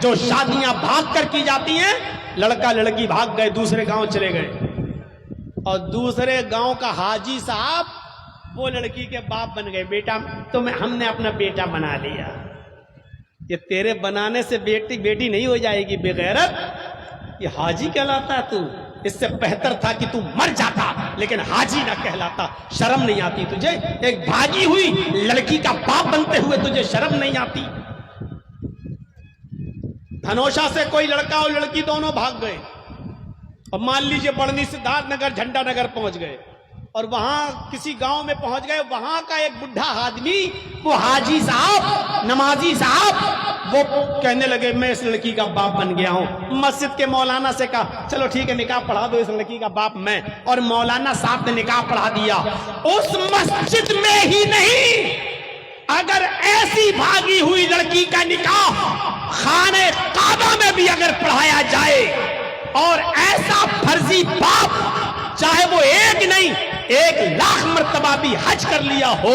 جو شادیاں بھاگ کر کی جاتی ہیں، لڑکا لڑکی بھاگ گئے دوسرے گاؤں چلے گئے اور دوسرے گاؤں کا حاجی صاحب وہ لڑکی کے باپ بن گئے، بیٹا ہم نے اپنا بیٹا بنا لیا۔ یہ تیرے بنانے سے بیٹی نہیں ہو جائے گی بے غیرت، یہ حاجی کہلاتا ہے تو، اس سے بہتر تھا کہ تو مر جاتا لیکن حاجی نہ کہلاتا۔ شرم نہیں آتی تجھے؟ ایک بھاگی ہوئی لڑکی کا باپ بنتے ہوئے تجھے شرم نہیں آتی؟ دھنوشا سے کوئی لڑکا اور لڑکی دونوں بھاگ گئے اور مان لیجئے بڑھنی سدھارتھ نگر جھنڈا نگر پہنچ گئے اور وہاں کسی گاؤں میں پہنچ گئے، وہاں کا ایک بڈھا آدمی، وہ حاجی صاحب نمازی صاحب، وہ کہنے لگے میں اس لڑکی کا باپ بن گیا ہوں۔ مسجد کے مولانا سے کہا چلو ٹھیک ہے نکاح پڑھا دو، اس لڑکی کا باپ میں، اور مولانا صاحب نے نکاح پڑھا دیا۔ اس مسجد میں ہی نہیں، اگر ایسی بھاگی ہوئی لڑکی کا نکاح خانہ کعبہ میں بھی اگر پڑھایا جائے اور ایسا فرضی باپ چاہے وہ ایک نہیں 1,00,000 مرتبہ بھی حج کر لیا ہو،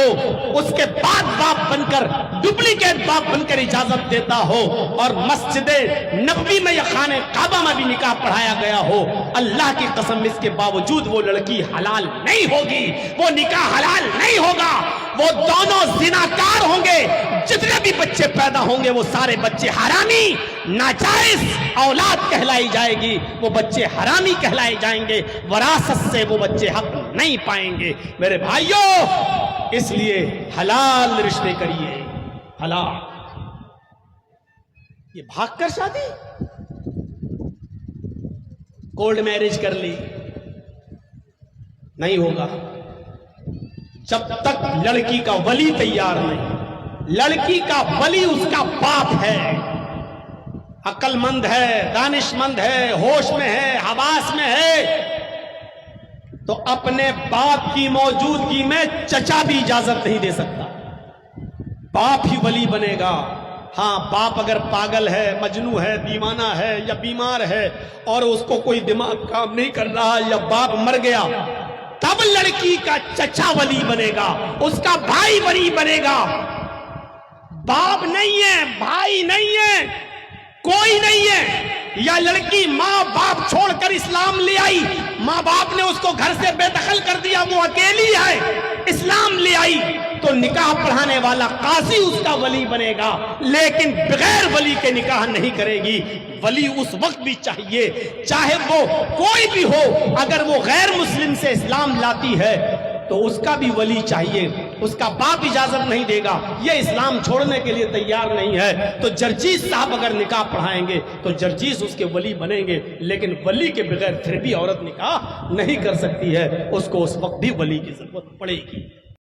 اس کے بعد باپ بن کر ڈپلیکیٹ باپ بن کر اجازت دیتا ہو اور مسجد نبوی میں یا خانہ کعبہ میں بھی نکاح پڑھایا گیا ہو، اللہ کی قسم اس کے باوجود وہ لڑکی حلال نہیں ہوگی، وہ نکاح حلال نہیں ہوگا، وہ دونوں زناکار ہوں گے، جتنے بھی بچے پیدا ہوں گے وہ سارے بچے حرامی ناجائز اولاد کہلائی جائے گی، وہ بچے حرامی کہلائے جائیں گے، وراثت سے وہ بچے حق نہیں پائیں گے۔ میرے بھائیوں، اس لیے حلال رشتے کریے، حلال۔ یہ بھاگ کر شادی، کولڈ میرج کر لی، نہیں ہوگا جب تک لڑکی کا ولی تیار نہیں۔ لڑکی کا ولی اس کا باپ ہے، عقل مند ہے، دانش مند ہے، ہوش میں ہے، حواس میں ہے، تو اپنے باپ کی موجودگی میں چچا بھی اجازت نہیں دے سکتا، باپ ہی ولی بنے گا۔ ہاں، باپ اگر پاگل ہے، مجنوں ہے، دیوانہ ہے یا بیمار ہے اور اس کو کوئی دماغ کام نہیں کر رہا یا باپ مر گیا، تب لڑکی کا چچا ولی بنے گا، اس کا بھائی ولی بنے گا۔ باپ نہیں ہے، بھائی نہیں ہے، کوئی نہیں ہے، یا لڑکی ماں باپ چھوڑ کر اسلام لے آئی، ماں باپ نے اس کو گھر سے بے دخل کر دیا، وہ اکیلی ہے، اسلام لے آئی، تو نکاح پڑھانے والا قاضی اس کا ولی بنے گا، لیکن بغیر ولی کے نکاح نہیں کرے گی۔ ولی اس وقت بھی چاہیے، چاہے وہ کوئی بھی ہو، اگر وہ غیر مسلم سے اسلام لاتی ہے تو اس کا بھی ولی چاہیے، اس کا باپ اجازت نہیں دے گا، یہ اسلام چھوڑنے کے لیے تیار نہیں ہے، تو جرجیز صاحب اگر نکاح پڑھائیں گے تو جرجیز اس کے ولی بنیں گے، لیکن ولی کے بغیر پھر بھی عورت نکاح نہیں کر سکتی ہے، اس کو اس وقت بھی ولی کی ضرورت پڑے گی۔